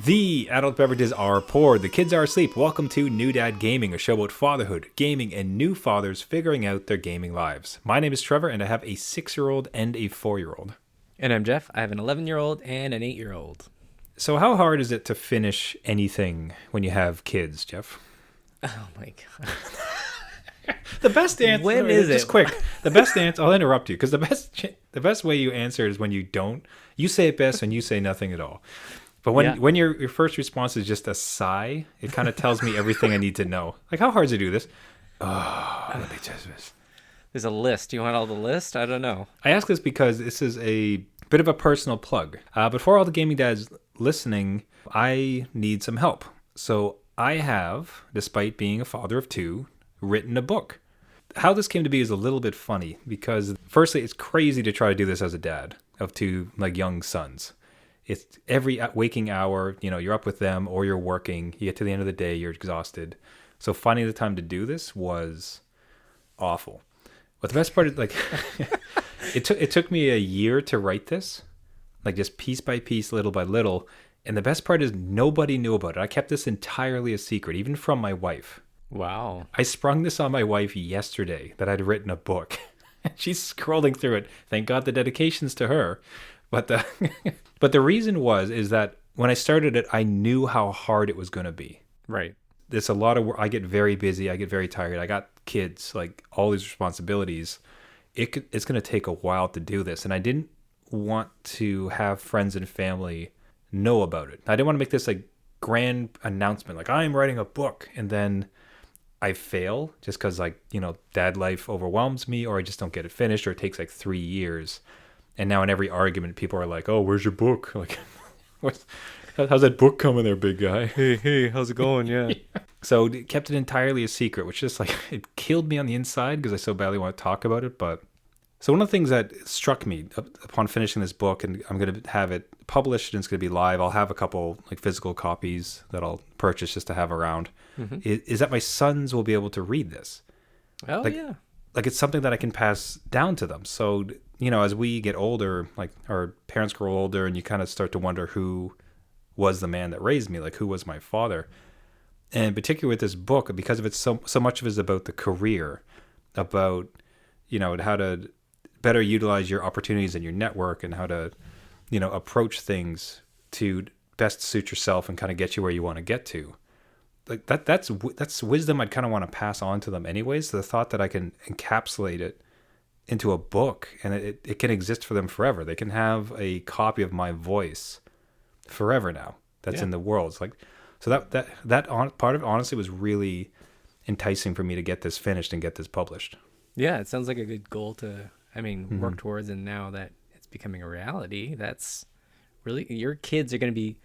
The adult beverages are poured, the kids are asleep. Welcome to New Dad Gaming, a show about fatherhood, gaming, and new fathers figuring out their gaming lives. My name is Trevor, and I have a 6-year-old and a 4-year-old. And I'm Jeff. I have an 11-year-old and an 8-year-old. So how hard is it to finish anything when you have kids, Jeff? Oh my god. The best answer. When is it? Just quick. The best answer. I'll interrupt you because the best way you answer is when you don't. You say it best when you say nothing at all. But when your first response is just a sigh, it kind of tells me everything I need to know. Like, how hard is it to do this? Oh, let me just this. There's a list. Do you want all the list? I don't know. I ask this because this is a bit of a personal plug. But for all the gaming dads listening, I need some help. So I have, despite being a father of 2, written a book. How this came to be is a little bit funny because, firstly, it's crazy to try to do this as a dad of 2 young sons. It's every waking hour, you're up with them or you're working. You get to the end of the day, you're exhausted. So finding the time to do this was awful. But the best part is, it took me a year to write this, just piece by piece, little by little. And the best part is nobody knew about it. I kept this entirely a secret, even from my wife. Wow. I sprung this on my wife yesterday that I'd written a book. She's scrolling through it. Thank God the dedication's to her. But the reason is that when I started it, I knew how hard it was going to be. Right. There's a lot of work. I get very busy. I get very tired. I got kids, all these responsibilities. It's going to take a while to do this. And I didn't want to have friends and family know about it. I didn't want to make this grand announcement, I'm writing a book. And then I fail just because dad life overwhelms me, or I just don't get it finished, or it takes 3 years. And now in every argument, people are like, "Oh, where's your book? How's that book coming there, big guy? Hey, how's it going? Yeah." So it kept it entirely a secret, which just it killed me on the inside because I so badly want to talk about it. But so one of the things that struck me upon finishing this book, and I'm going to have it published and it's going to be live. I'll have a couple physical copies that I'll purchase just to have around. Mm-hmm. Is that my sons will be able to read this? Oh yeah. It's something that I can pass down to them. So, as we get older, our parents grow older and you kind of start to wonder who was the man that raised me, who was my father. And particularly with this book, because of it's so much of it is about the career, about, how to better utilize your opportunities and your network and how to, approach things to best suit yourself and kind of get you where you want to get to. That's wisdom I'd kind of want to pass on to them anyways. So the thought that I can encapsulate it into a book and it can exist for them forever. They can have a copy of my voice forever now that's in the world. It's so that part of it honestly was really enticing for me to get this finished and get this published. Yeah, it sounds like a good goal to, work towards. And now that it's becoming a reality, that's really, your kids are going to be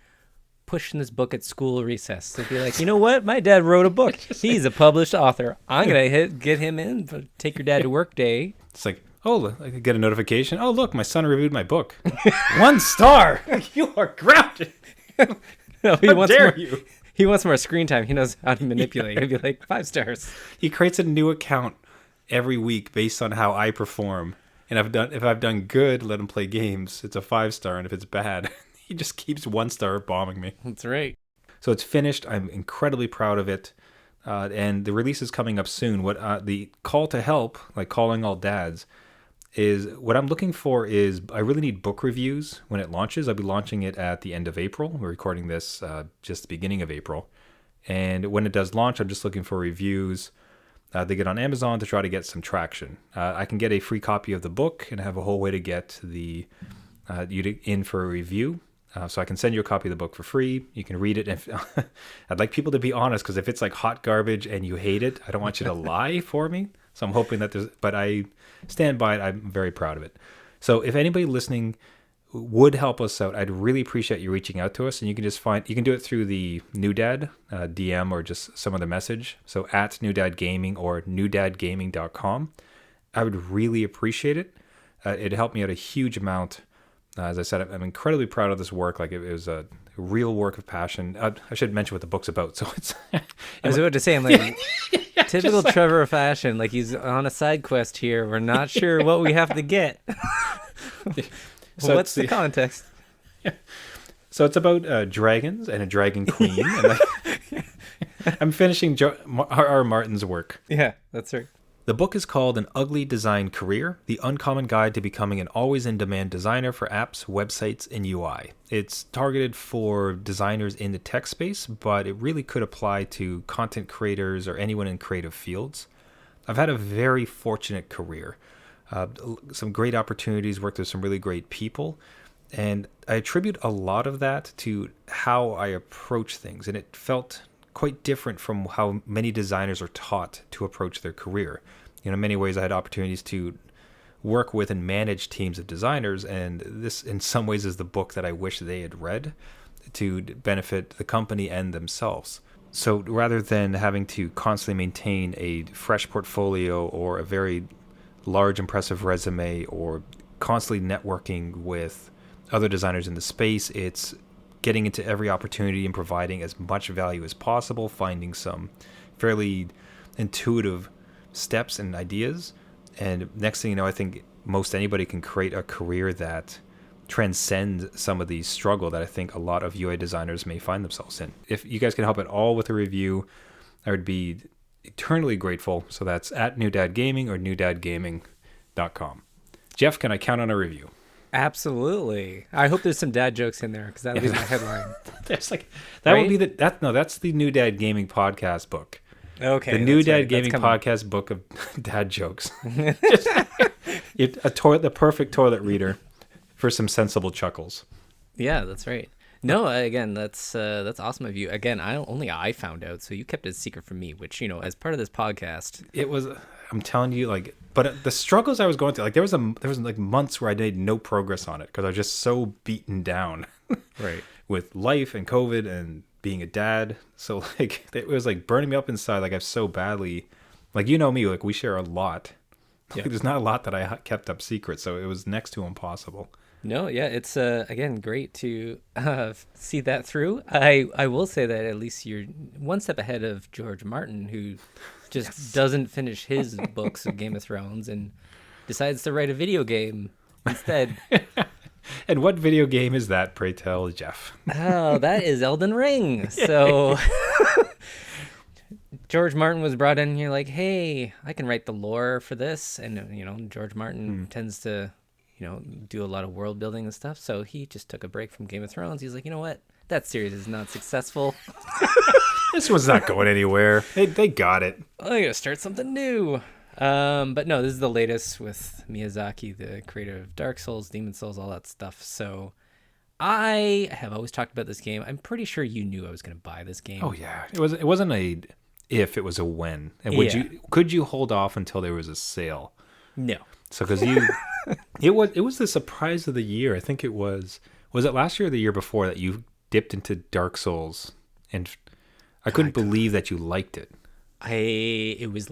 pushing this book at school recess to be like, you know what? My dad wrote a book. He's a published author. I'm going to get him in for Take Your Dad to Work Day. It's I could get a notification. Oh, look, my son reviewed my book. 1 star. You are grounded. No, How dare you? He wants more screen time. He knows how to manipulate. He'd be like, 5 stars. He creates a new account every week based on how I perform. And if I've done good, let him play games. It's a 5-star. And if it's bad, he just keeps 1 star bombing me. That's right. So it's finished. I'm incredibly proud of it. And the release is coming up soon. What the call to help, calling all dads, is what I'm looking for is I really need book reviews when it launches. I'll be launching it at the end of April. We're recording this just the beginning of April. And when it does launch, I'm just looking for reviews. They get on Amazon to try to get some traction. I can get a free copy of the book and have a whole way to get you in for a review. So I can send you a copy of the book for free. You can read it. I'd like people to be honest, because if it's hot garbage and you hate it, I don't want you to lie for me. So I'm hoping that but I stand by it. I'm very proud of it. So if anybody listening would help us out, I'd really appreciate you reaching out to us. And you can you can do it through the New Dad DM or just some other message. So at New Dad Gaming or newdadgaming.com. I would really appreciate it. It'd help me out a huge amount. As I said, I'm incredibly proud of this work. It was a real work of passion. I should mention what the book's about. So it's. I was about to say, typical Trevor fashion. He's on a side quest here. We're not sure what we have to get. So what's the context? So it's about dragons and a dragon queen. And I'm finishing R. Martin's work. Yeah, that's right. The book is called An Ugly Design Career, The Uncommon Guide to Becoming an Always in Demand Designer for Apps, Websites, and UI. It's targeted for designers in the tech space, but it really could apply to content creators or anyone in creative fields. I've had a very fortunate career. Some great opportunities, worked with some really great people, and I attribute a lot of that to how I approach things, and it felt quite different from how many designers are taught to approach their career. In many ways, I had opportunities to work with and manage teams of designers, and this, in some ways, is the book that I wish they had read to benefit the company and themselves. So rather than having to constantly maintain a fresh portfolio or a very large, impressive resume or constantly networking with other designers in the space, it's getting into every opportunity and providing as much value as possible, finding some fairly intuitive steps and ideas. And next thing you know, I think most anybody can create a career that transcends some of the struggle that I think a lot of UI designers may find themselves in. If you guys can help at all with a review, I would be eternally grateful. So that's at New Dad Gaming or newdadgaming.com. Jeff, can I count on a review? Absolutely. I hope there's some dad jokes in there because that'll be my headline. There's like that would be that's the New Dad Gaming podcast book. Okay. The New Dad Gaming podcast book of dad jokes. The perfect toilet reader for some sensible chuckles. Yeah, that's right. No, again, that's awesome of you. Again, I found out, so you kept it a secret from me, which, as part of this podcast, it was. I'm telling you, but the struggles I was going through, there was months where I made no progress on it because I was just so beaten down, right, with life and COVID and being a dad. So it was burning me up inside. I've so badly, me, we share a lot. Yeah. There's not a lot that I kept up secret, so it was next to impossible. No, yeah, it's again great to see that through. I will say that at least you're one step ahead of George Martin, who just doesn't finish his books of Game of Thrones and decides to write a video game instead. And what video game is that, pray tell, Jeff? Oh, that is Elden Ring. So George Martin was brought in here like, hey, I can write the lore for this. And, George Martin tends to do a lot of world building and stuff. So he just took a break from Game of Thrones. He's like, you know what? That series is not successful. This one's not going anywhere. They got it. I gotta start something new. But no, this is the latest with Miyazaki, the creator of Dark Souls, Demon Souls, all that stuff. So I have always talked about this game. I'm pretty sure you knew I was going to buy this game. Oh yeah, it wasn't a if, it was a when. And could you hold off until there was a sale? No. So because it was the surprise of the year. I think it was it last year or the year before that you dipped into Dark Souls, and I couldn't believe that you liked it. It was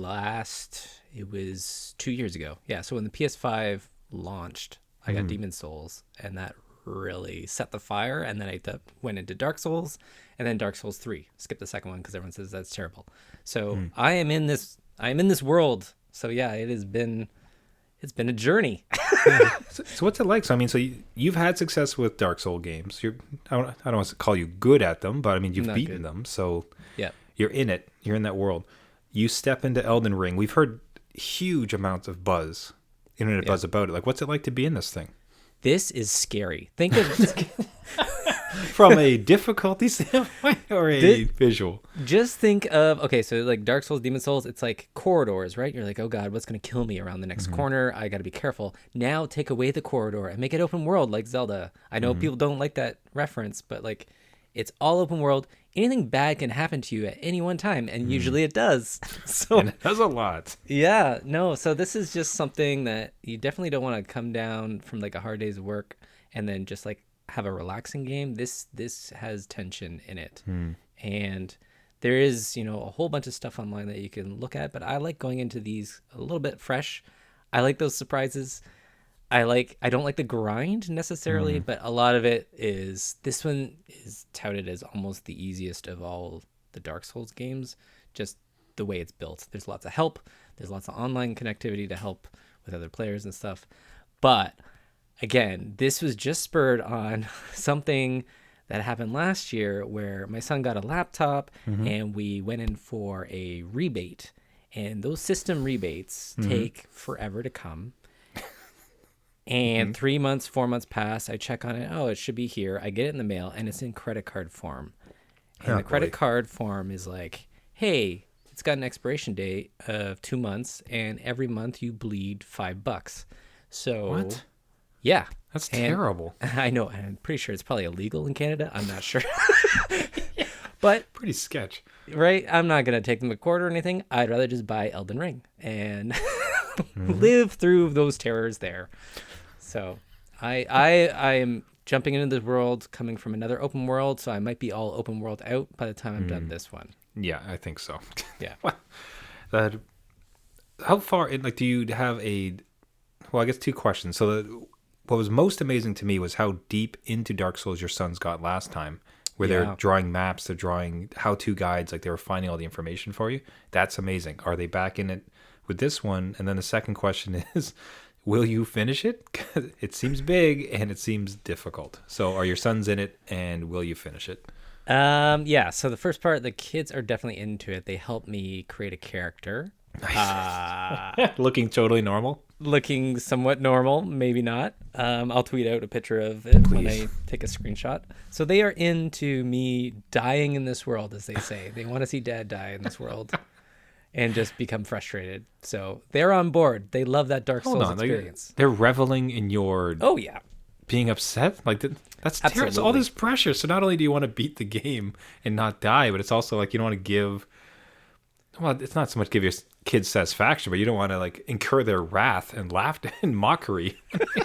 2 years ago. Yeah, so when the PS5 launched, I got Demon Souls, and that really set the fire, and then I went into Dark Souls, and then Dark Souls 3. Skip the second one because everyone says that's terrible. So I am in this world. So yeah, it's been a journey. So what's it like? So you've had success with Dark Souls games. I don't want to call you good at them, but you've beaten them. So yeah, you're in it. You're in that world. You step into Elden Ring. We've heard huge amounts of internet buzz about it. What's it like to be in this thing? This is scary. Think of from a difficulty standpoint or a visual. Just think of so Dark Souls, Demon Souls, it's like corridors, right? You're like, oh god, what's going to kill me around the next corner? I got to be careful. Now take away the corridor and make it open world like Zelda. I know people don't like that reference, but it's all open world. Anything bad can happen to you at any one time, and usually it does. So and it does a lot. Yeah, no. So this is just something that you definitely don't want to come down from a hard day's work and then just have a relaxing game. This has tension in it, and there is a whole bunch of stuff online that you can look at. But I like going into these a little bit fresh. I like those surprises. I don't like the grind necessarily, but a lot of it is, this one is touted as almost the easiest of all the Dark Souls games, just the way it's built. There's lots of help. There's lots of online connectivity to help with other players and stuff. But again, this was just spurred on something that happened last year where my son got a laptop Mm-hmm. and we went in for a rebate. And those system rebates take forever to come. And 3 months, 4 months pass. I check on it. Oh, it should be here. I get it in the mail, and it's in credit card form. And the credit card form is like, hey, it's got an expiration date of 2 months, and every month you bleed $5. So, What? yeah. That's And terrible. I know. I'm pretty sure it's probably illegal in Canada. I'm not sure. But, Pretty sketch. right, I'm not going to take them to court or anything. I'd rather just buy Elden Ring and live through those terrors there. So I am jumping into this world coming from another open world, so I might be all open world out by the time I'm done this one. Yeah, I think so. Yeah. That. How far? Like, do you have a? Well, I guess two questions. So, what was most amazing to me was how deep into Dark Souls your sons got last time, where they're drawing maps, they're drawing how-to guides, like they were finding all the information for you. That's amazing. Are they back in it with this one? And then the second question is, will you finish it? It seems big and it seems difficult. So, are your sons in it, and will you finish it? Yeah. So the first part, the kids are definitely into it. They helped me create a character. Looking totally normal. Looking somewhat normal, maybe not. I'll tweet out a picture of it when I take a screenshot. So they are into me dying in this world, as they say. They want to see Dad die in this world and just become frustrated. So they're on board. They love that Dark Souls experience. They're reveling in your Oh yeah, being upset. Like that's terrible. It's all this pressure. So not only do you want to beat the game and not die, but it's also like you don't want to give. Well, it's not so much give your kids satisfaction, but you don't want to like incur their wrath and laughter and mockery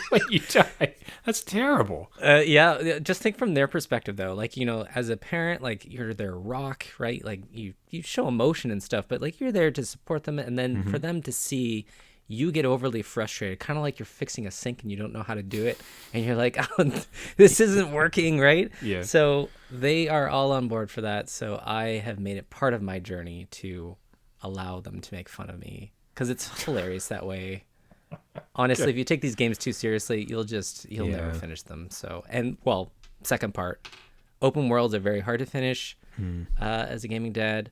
when you die. That's terrible. Yeah, just think from their perspective though. Like, you know, as a parent, like you're their rock, right? Like you show emotion and stuff, but like you're there to support them, and then for them to see you get overly frustrated, kind of like you're fixing a sink and you don't know how to do it, and you're like, oh, this isn't working, right? Yeah. So they are all on board for that. So I have made it part of my journey to allow them to make fun of me, because it's hilarious that way. Honestly, if you take these games too seriously, you'll never finish them. So, and well, second part, open worlds are very hard to finish. As a gaming dad,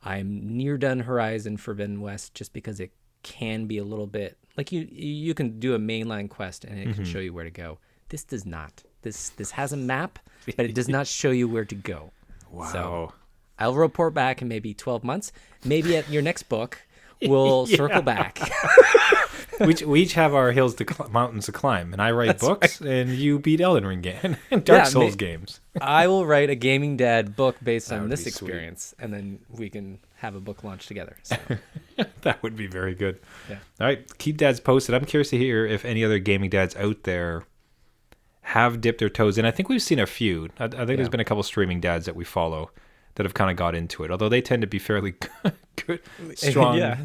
I'm near done Horizon Forbidden West just because it can be a little bit like you can do a mainline quest and it can show you where to go. This does not. This has a map, but it does not show you where to go. Wow. So I'll report back in maybe 12 months. Maybe at your next book, we'll circle back. we each have our hills to mountains to climb, and I write books, and you beat Elden Ring game and Dark Souls games. I will write a gaming dad book based on this experience, and then we can have a book launch together. So. That would be very good. Yeah. All right, keep dads posted. I'm curious to hear if any other gaming dads out there have dipped their toes in. I think we've seen a few. I think there's been a couple streaming dads that we follow that have kind of got into it, although they tend to be fairly good,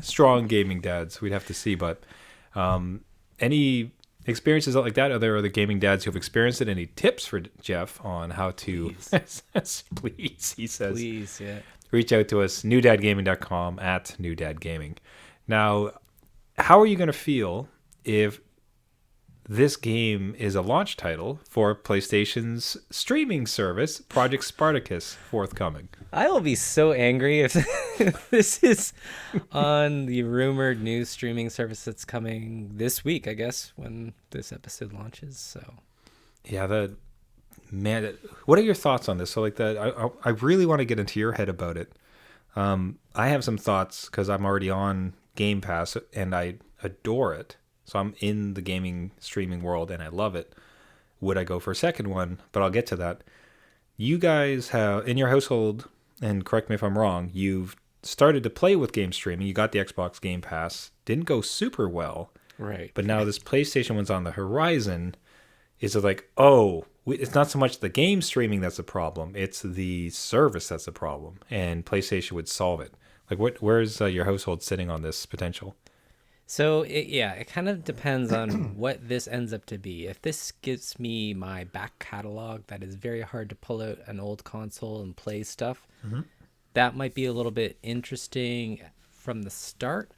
strong gaming dads. We'd have to see, but any experiences like that? Are there other gaming dads who have experienced it? Any tips for Jeff on how to? Please, he says. Please, yeah. Reach out to us, newdadgaming.com @newdadgaming. Now, how are you going to feel if this game is a launch title for PlayStation's streaming service, Project Spartacus, forthcoming? I will be so angry if this is on the rumored new streaming service that's coming this week, I guess, when this episode launches. So, yeah, man, what are your thoughts on this? So, like I really want to get into your head about it. I have some thoughts because I'm already on Game Pass and I adore it. So I'm in the gaming streaming world and I love it. Would I go for a second one? But I'll get to that. You guys have, in your household, and correct me if I'm wrong, you've started to play with game streaming. You got the Xbox Game Pass. Didn't go super well. Right. But now this PlayStation one's on the horizon. Is it like, oh, it's not so much the game streaming that's the problem. It's the service that's the problem. And PlayStation would solve it. Like, where's your household sitting on this potential? So, it kind of depends on what this ends up to be. If this gives me my back catalog that is very hard to pull out an old console and play stuff, that might be a little bit interesting from the start.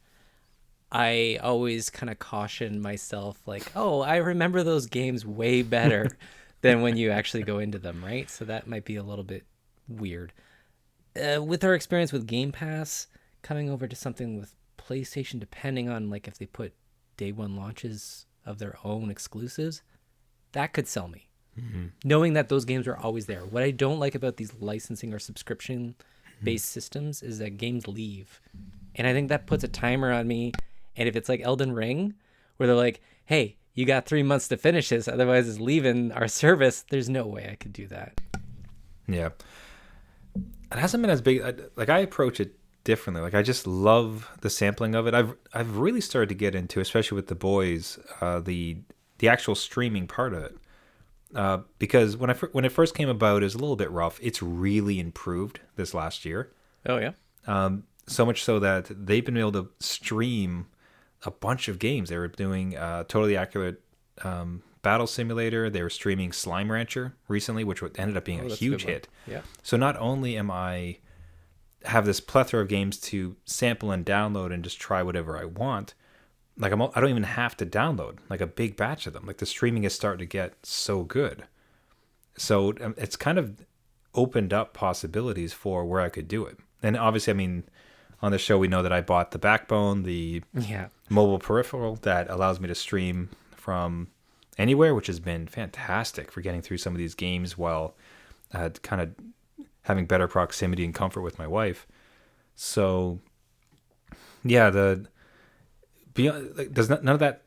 I always kind of caution myself like, oh, I remember those games way better than when you actually go into them, right? So that might be a little bit weird. With our experience with Game Pass, coming over to something with PlayStation, depending on like if they put day one launches of their own exclusives, that could sell me. Mm-hmm. Knowing that those games are always there. What I don't like about these licensing or subscription based systems is that games leave. And I think that puts a timer on me. And if it's like Elden Ring, where they're like, hey, you got 3 months to finish this, otherwise it's leaving our service, there's no way I could do that. Yeah. It hasn't been as big. Like, I approach it differently. Like, I just love the sampling of it. I've really started to get into, especially with the boys, the actual streaming part of it. Because when it first came about, it was a little bit rough. It's really improved this last year. Oh, yeah? So much so that they've been able to stream a bunch of games. They were doing Totally Accurate Battle Simulator. They were streaming Slime Rancher recently, which ended up being a huge hit. Yeah. So not only am I have this plethora of games to sample and download and just try whatever I want, like I don't even have to download like a big batch of them. Like the streaming is starting to get so good. So it's kind of opened up possibilities for where I could do it. And obviously, I mean, on the show, we know that I bought the Backbone, the mobile peripheral that allows me to stream from anywhere, which has been fantastic for getting through some of these games while kind of having better proximity and comfort with my wife. So, yeah, does none of that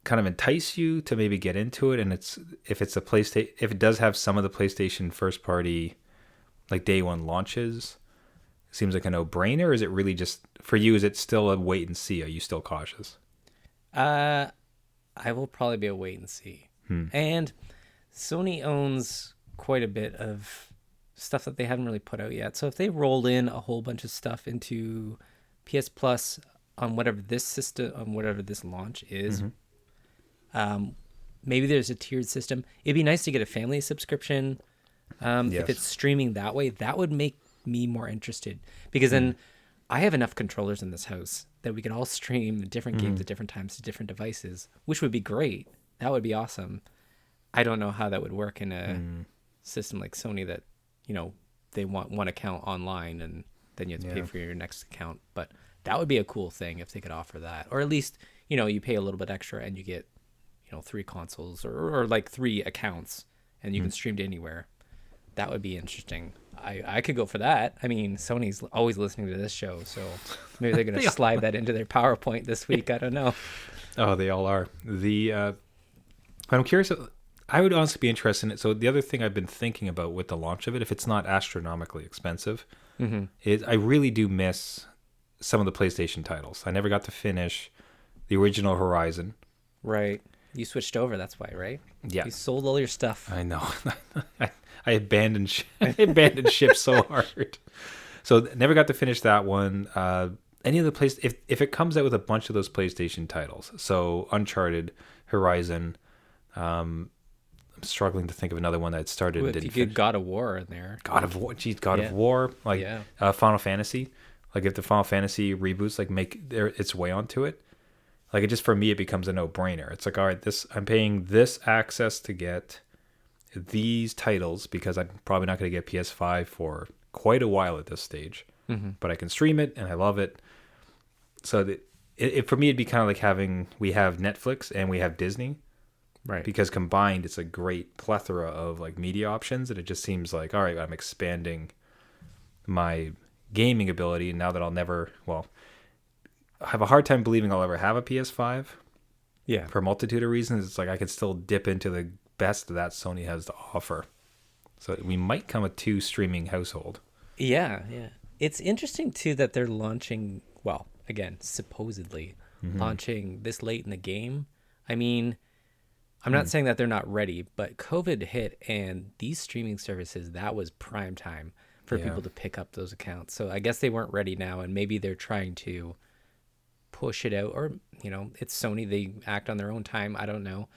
kind of entice you to maybe get into it? And if it does have some of the PlayStation first party like day one launches, seems like a no-brainer, or is it really just for you? Is it still a wait and see? Are you still cautious? I will probably be a wait and see. And Sony owns quite a bit of stuff that they haven't really put out yet. So if they rolled in a whole bunch of stuff into PS Plus on whatever this system, on whatever this launch is, maybe there's a tiered system. It'd be nice to get a family subscription. Yes. If it's streaming that way, that would make me more interested, because then I have enough controllers in this house that we could all stream different games at different times to different devices, which would be great. That would be awesome. I don't know how that would work in a system like Sony that, you know, they want one account online and then you have to pay for your next account. But that would be a cool thing if they could offer that, or at least, you know, you pay a little bit extra and you get, you know, 3 consoles or like 3 accounts and you can stream to anywhere. That would be interesting. I could go for that. I mean, Sony's always listening to this show, so maybe they're going to slide that into their PowerPoint this week. I don't know. Oh, they all are. I'm curious. I would honestly be interested in it. So the other thing I've been thinking about with the launch of it, if it's not astronomically expensive, is I really do miss some of the PlayStation titles. I never got to finish the original Horizon. Right. You switched over, that's why, right? Yeah. You sold all your stuff. I know. I abandoned ship so hard. So never got to finish that one. Any of the if it comes out with a bunch of those PlayStation titles, so Uncharted, Horizon, I'm struggling to think of another one that started and didn't finish. You get God of War in there. God of War, of War, like Final Fantasy. Like if the Final Fantasy reboots like make its way onto it, like it just for me it becomes a no-brainer. It's like, all right, I'm paying this access to get these titles because I'm probably not going to get PS5 for quite a while at this stage, but I can stream it and I love it. So for me, it'd be kind of like we have Netflix and we have Disney, right? Because combined, it's a great plethora of like media options, and it just seems like, all right, I'm expanding my gaming ability now that I have a hard time believing I'll ever have a PS5. Yeah, for a multitude of reasons. It's like I could still dip into the best that Sony has to offer. So we might come a 2 streaming household. Yeah. It's interesting too that they're launching, well, again, supposedly launching this late in the game. I mean, I'm not saying that they're not ready, but COVID hit and these streaming services, that was prime time for people to pick up those accounts. So I guess they weren't ready now, and maybe they're trying to push it out, or, you know, it's Sony, they act on their own time. I don't know.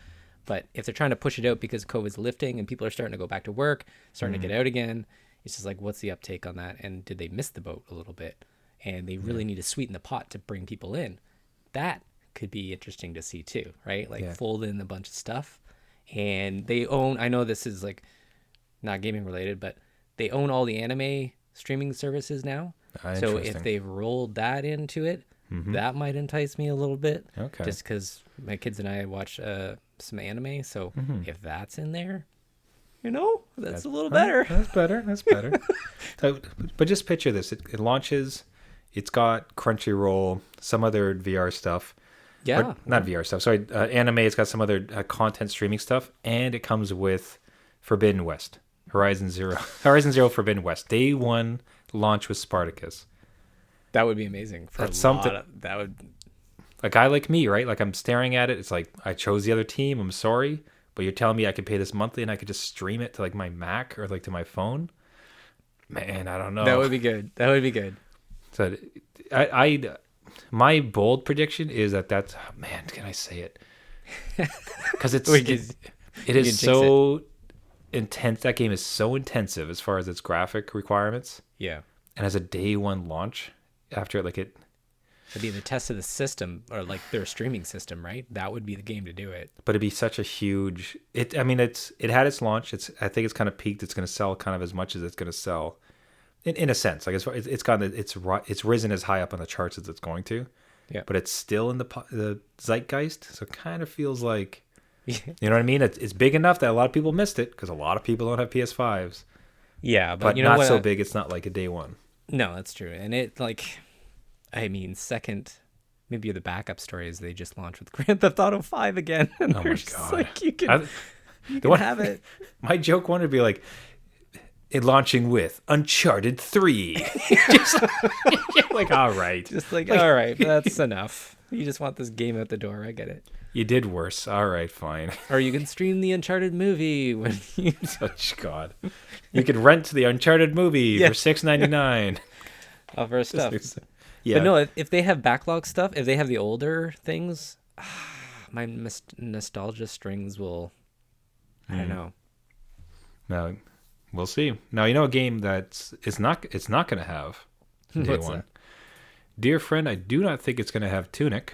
But if they're trying to push it out because COVID's lifting and people are starting to go back to work, starting to get out again, it's just like, what's the uptake on that? And did they miss the boat a little bit? And they really need to sweeten the pot to bring people in. That could be interesting to see too, right? Like fold in a bunch of stuff and they own. I know this is like not gaming related, but they own all the anime streaming services now. So if Interesting. they've rolled that into it, that might entice me a little bit. Okay. Just because my kids and I watch some anime, so if that's in there, that's a little better. That's better. That's better. So, but just picture this: it launches. It's got Crunchyroll, some other VR stuff. Yeah. Or, not VR stuff. Sorry, anime. It's got some other content streaming stuff, and it comes with Forbidden West, Horizon Zero, Horizon Zero Forbidden West. Day one launch with Spartacus. That would be amazing. That's something. That would. A guy like me, right? Like I'm staring at it. It's like I chose the other team. I'm sorry, but you're telling me I could pay this monthly and I could just stream it to like my Mac or like to my phone. Man, I don't know. That would be good. That would be good. So, my bold prediction is that's man. Can I say it? Because it is so intense. That game is so intensive as far as its graphic requirements. Yeah. And as a day one launch, after like it. It'd be the test of the system or like their streaming system, right? That would be the game to do it. But it'd be such a huge. It had its launch. I think it's kind of peaked. It's going to sell kind of as much as it's going to sell. In a sense, like it's risen as high up on the charts as it's going to, yeah. But it's still in the zeitgeist, so it kind of feels like, you know what I mean? It's big enough that a lot of people missed it because a lot of people don't have PS5s. Yeah, but not so big. It's not like a day one. No, that's true, and it second, maybe the backup story is they just launched with Grand Theft Auto 5 again. And oh my god! Like you can have it. My joke one would be like. It launching with Uncharted 3. Just like, all right. Just like, all right, that's enough. You just want this game out the door. I get it. You did worse. All right, fine. Or you can stream the Uncharted movie when you... Such God. You could rent the Uncharted movie for $6.99. All for stuff. Yeah. But no, if they have backlog stuff, if they have the older things, my nostalgia strings will... I don't know. No. We'll see. Now, you know a game it's not going to have day What's one. That? Dear friend, I do not think it's going to have Tunic.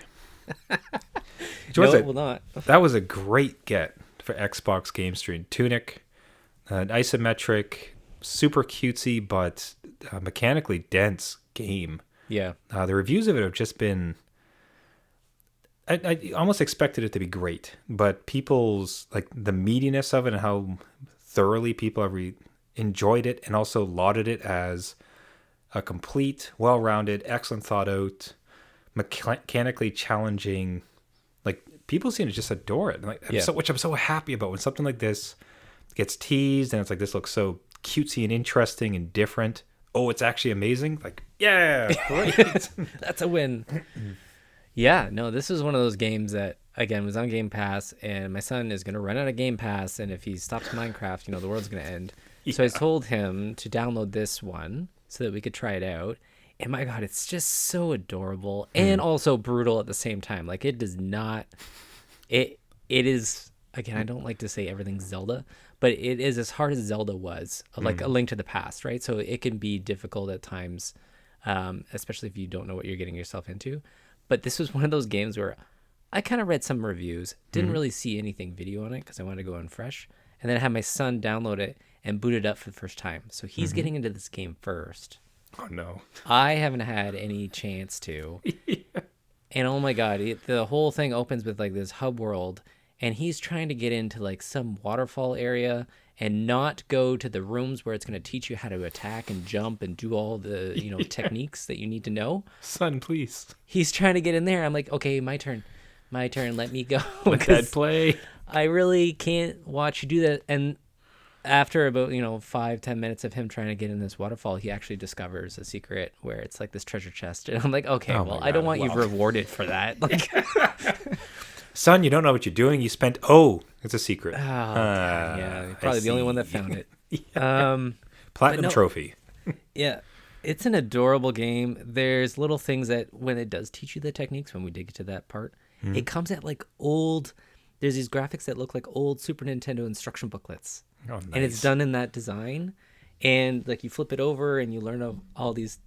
No, it will not. That was a great get for Xbox Game Stream. Tunic, an isometric, super cutesy, but mechanically dense game. Yeah. The reviews of it have just been... I almost expected it to be great, but people's, like, the meatiness of it and how thoroughly people have enjoyed it and also lauded it as a complete, well-rounded, excellent thought out, mechanically challenging. Like people seem to just adore it. Like, which I'm so happy about when something like this gets teased and it's like this looks so cutesy and interesting and different. Oh, it's actually amazing. Like, yeah, great. That's a win. Yeah, no, this is one of those games that, again, was on Game Pass, and my son is going to run out of Game Pass, and if he stops Minecraft, the world's going to end. Yeah. So I told him to download this one so that we could try it out. And my God, it's just so adorable and also brutal at the same time. Like, it does not... It is... Again, I don't like to say everything's Zelda, but it is as hard as Zelda was, like A Link to the Past, right? So it can be difficult at times, especially if you don't know what you're getting yourself into. But this was one of those games where I kind of read some reviews, didn't really see anything video on it because I wanted to go in fresh. And then I had my son download it and boot it up for the first time. So he's getting into this game first. Oh, no. I haven't had any chance to. Yeah. And oh my God, the whole thing opens with like this hub world. And he's trying to get into like some waterfall area and not go to the rooms where it's going to teach you how to attack and jump and do all the, techniques that you need to know. Son, please. He's trying to get in there. I'm like, okay, my turn. Let me go. Let that play. I really can't watch you do that. And after about, 5-10 minutes of him trying to get in this waterfall, he actually discovers a secret where it's like this treasure chest. And I'm like, okay, I don't want you rewarded for that. Like... Son, you don't know what you're doing. You spent... it's a secret. Oh, yeah. Probably the only one that found it. Yeah. Platinum trophy. Yeah. It's an adorable game. There's little things that when it does teach you the techniques, when we dig to that part, it comes at like old... There's these graphics that look like old Super Nintendo instruction booklets. Oh, nice. And it's done in that design. And like you flip it over and you learn all these,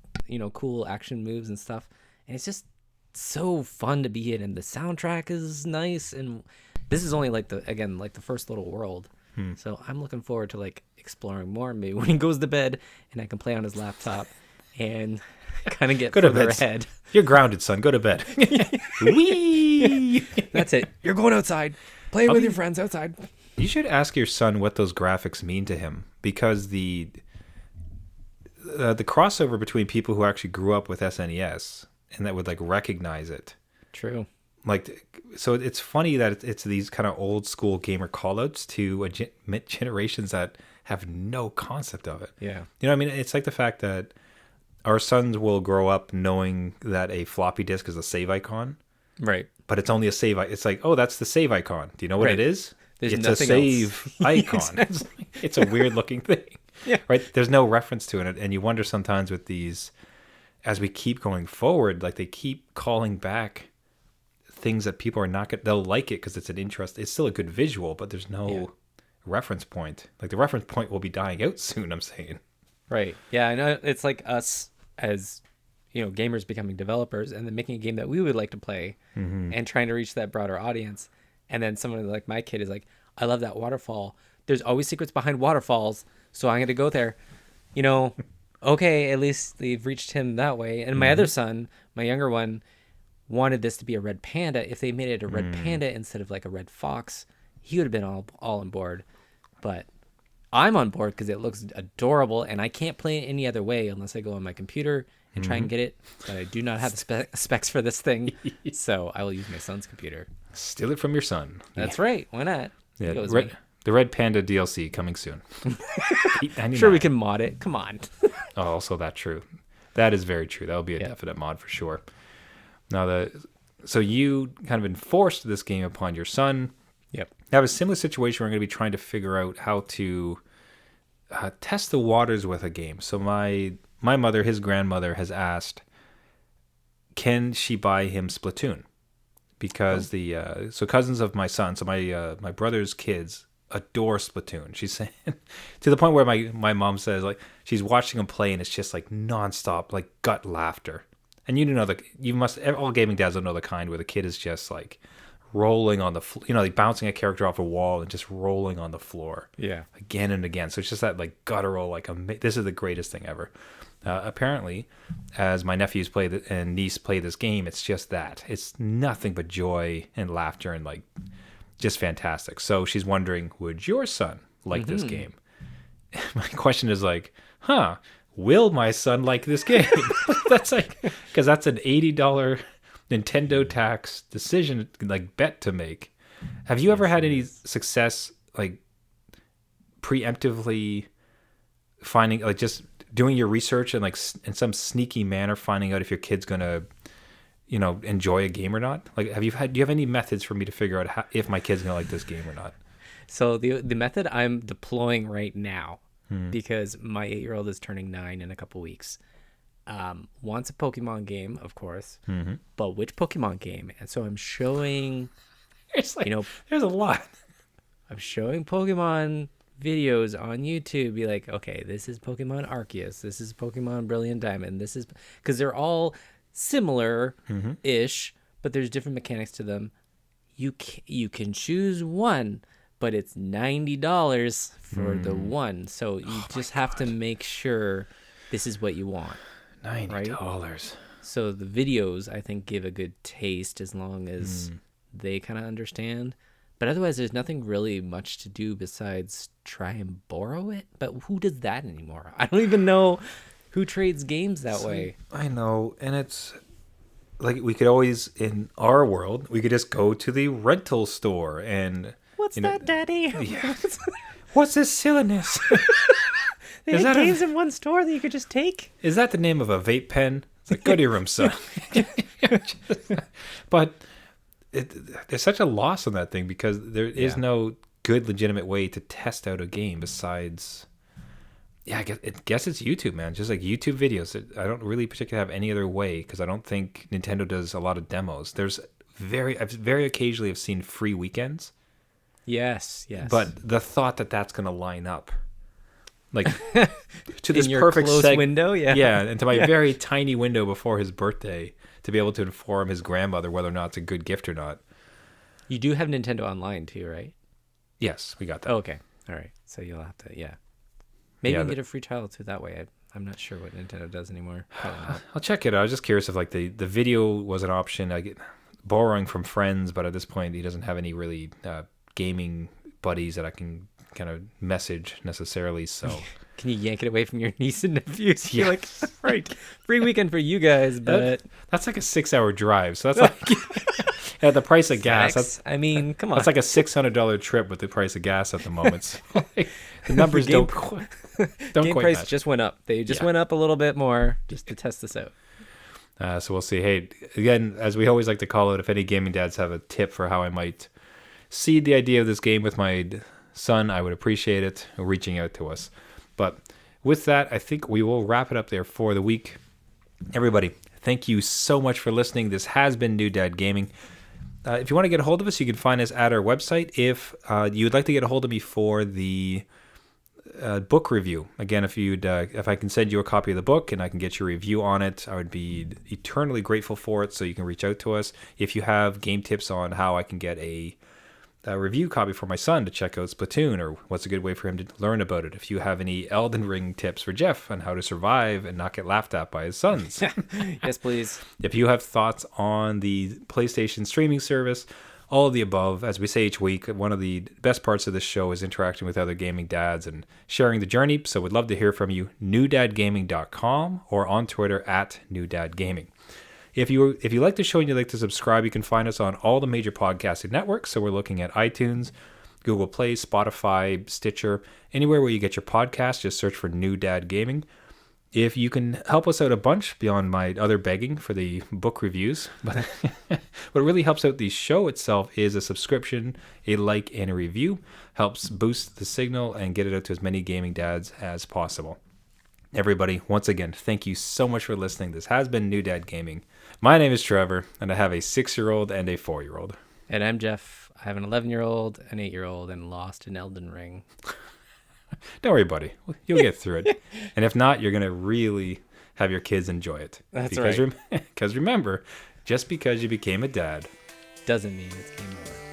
cool action moves and stuff. And it's just... so fun to be in, and the soundtrack is nice, and this is only like the first little world. So I'm looking forward to like exploring more. Maybe when he goes to bed and I can play on his laptop and kind of get Go to further bed. ahead. You're grounded, son. Go to bed. Whee! That's it. You're going outside. Play with your friends outside. You should ask your son what those graphics mean to him, because the crossover between people who actually grew up with SNES and that would like recognize it. True. Like, so it's funny that it's these kind of old school gamer callouts to generations that have no concept of it. Yeah. You know what I mean? It's like the fact that our sons will grow up knowing that a floppy disk is a save icon. Right. But it's only a save. It's like, oh, that's the save icon. Do you know what it is? There's it's a nothing save icon. It's a weird looking thing. Yeah. Right? There's no reference to it. And you wonder sometimes with these, as we keep going forward, like they keep calling back things that people are not going to, they'll like it because it's an interest. It's still a good visual, but there's no reference point. Like the reference point will be dying out soon, I'm saying. Right. Yeah, I know. It's like us as, gamers becoming developers and then making a game that we would like to play and trying to reach that broader audience. And then someone like my kid is like, I love that waterfall. There's always secrets behind waterfalls, so I'm going to go there. Okay, at least they've reached him that way. And my other son, my younger one, wanted this to be a red panda. If they made it a red panda instead of like a red fox, he would have been all on board. But I'm on board because it looks adorable, and I can't play it any other way unless I go on my computer and try and get it. But I do not have the specs for this thing, so I will use my son's computer. Steal it from your son. That's right. Why not? Yeah, the Red Panda DLC coming soon. Sure, we can mod it. Come on. Oh, also that's true. That is very true. That will be a definite mod for sure. Now, so you kind of enforced this game upon your son. Yep. I have a similar situation where I'm going to be trying to figure out how to test the waters with a game. So my mother, his grandmother, has asked, can she buy him Splatoon? Because so cousins of my son, so my brother's kids adore Splatoon. She's saying to the point where my mom says like she's watching him play and it's just like nonstop like gut laughter. And all gaming dads will know the kind where the kid is just like rolling on the like bouncing a character off a wall and just rolling on the floor again and again. So it's just that like guttural like this is the greatest thing ever. Apparently, as my nephews and niece play this game, it's just that. It's nothing but joy and laughter and like just fantastic. So she's wondering, would your son like this game? My question is like, will my son like this game? That's like, because that's an $80 Nintendo tax decision, like bet to make. Have you ever had any success, like preemptively finding, like just doing your research and like in some sneaky manner finding out if your kid's gonna, enjoy a game or not? Like, do you have any methods for me to figure out if my kid's gonna like this game or not? So the method I'm deploying right now, because my 8-year-old is turning 9 in a couple weeks, wants a Pokemon game, of course, but which Pokemon game? And so I'm showing, It's like, there's a lot. I'm showing Pokemon videos on YouTube, be like, okay, this is Pokemon Arceus, this is Pokemon Brilliant Diamond, this is, because they're all similar-ish, but there's different mechanics to them. You can choose one, but it's $90 for the one, so you just have to make sure this is what you want. $90. Right? So the videos, I think, give a good taste as long as they kind of understand. But otherwise, there's nothing really much to do besides try and borrow it. But who does that anymore? I don't even know who trades games that way. I know. And it's like we could always, in our world, we could just go to the rental store and... What's that, Daddy? Yeah. What's this silliness? They had games in one store that you could just take? Is that the name of a vape pen? It's like, go to your room, son. But... there's such a loss on that thing because there is no good legitimate way to test out a game besides I guess it's YouTube, man. Just like YouTube videos. I don't really particularly have any other way because I don't think Nintendo does a lot of demos. I've very occasionally have seen free weekends. Yes. But the thought that that's going to line up like to this in your perfect close window, and to my very tiny window before his birthday to be able to inform his grandmother whether or not it's a good gift or not. You do have Nintendo Online too, right? Yes, we got that. Oh, okay. All right. So you'll have to, yeah. Maybe Yeah, you can get a free trial too that way. I'm not sure what Nintendo does anymore. Probably not. I'll check it out. I was just curious if like the video was an option. I get borrowing from friends, but at this point he doesn't have any really gaming buddies that I can kind of message necessarily. So Can you yank it away from your niece and nephews? Yeah. You're like, right, free weekend for you guys, but that's like a 6-hour drive. So that's like at the price of gas. I mean, come on. That's like a $600 trip with the price of gas at the moment. So, like, the numbers Game don't game quite price match. just went up. They just went up a little bit more just to test this out. So we'll see. Hey, again, as we always like to call it, if any gaming dads have a tip for how I might seed the idea of this game with my son, I would appreciate it reaching out to us. But with that, I think we will wrap it up there for the week. Everybody, thank you so much for listening. This has been New Dad Gaming. If you want to get a hold of us, you can find us at our website. If you'd like to get a hold of me for the book review, again, if I can send you a copy of the book and I can get your review on it, I would be eternally grateful for it. So you can reach out to us. If you have game tips on how I can get a review copy for my son to check out Splatoon, or what's a good way for him to learn about it. If you have any Elden Ring tips for Jeff on how to survive and not get laughed at by his sons. Yes, please. If you have thoughts on the PlayStation streaming service, all of the above. As we say each week, one of the best parts of this show is interacting with other gaming dads and sharing the journey. So we'd love to hear from you. newdadgaming.com or on Twitter at newdadgaming. If you like the show and you'd like to subscribe, you can find us on all the major podcasting networks. So we're looking at iTunes, Google Play, Spotify, Stitcher, anywhere where you get your podcast, just search for New Dad Gaming. If you can help us out a bunch beyond my other begging for the book reviews, but what really helps out the show itself is a subscription, a like, and a review. Helps boost the signal and get it out to as many gaming dads as possible. Everybody, once again, thank you so much for listening. This has been New Dad Gaming. My name is Trevor, and I have a 6-year-old and a 4-year-old. And I'm Jeff. I have an 11-year-old, an 8-year-old, and lost in Elden Ring. Don't worry, buddy. You'll get through it. And if not, you're going to really have your kids enjoy it. That's because right. Because remember, just because you became a dad doesn't mean it's game over.